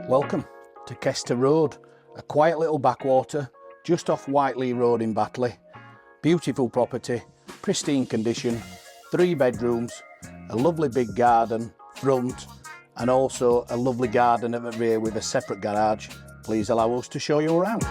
Welcome to Kester Road, a quiet little backwater just off Whiteley Road in Batley. Beautiful property, pristine condition, 3 bedrooms, a lovely big garden front and also a lovely garden at the rear with a separate garage. Please allow us to show you around.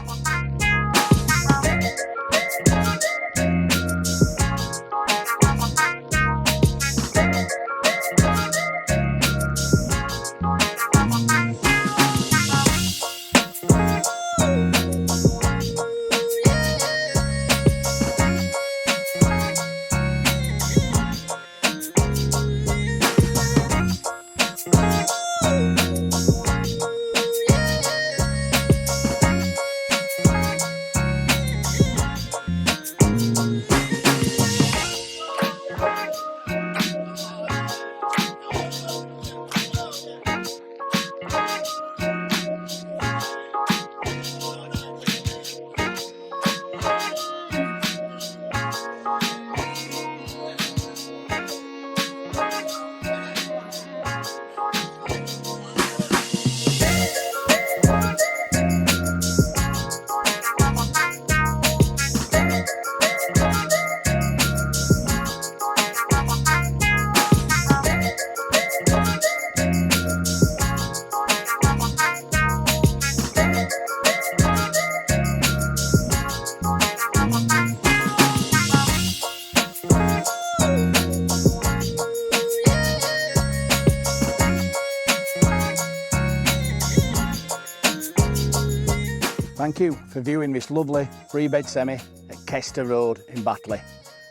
Thank you for viewing this lovely 3-bed semi at Kester Road in Batley.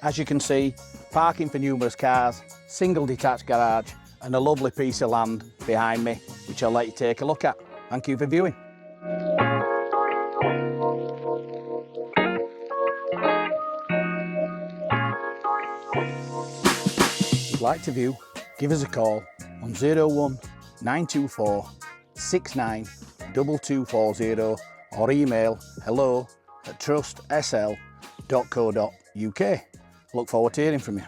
As you can see, parking for numerous cars, single detached garage and a lovely piece of land behind me, which I'll let you take a look at. Thank you for viewing. If you'd like to view, give us a call on 01 924 69 2240 or email hello@trustsl.co.uk. Look forward to hearing from you.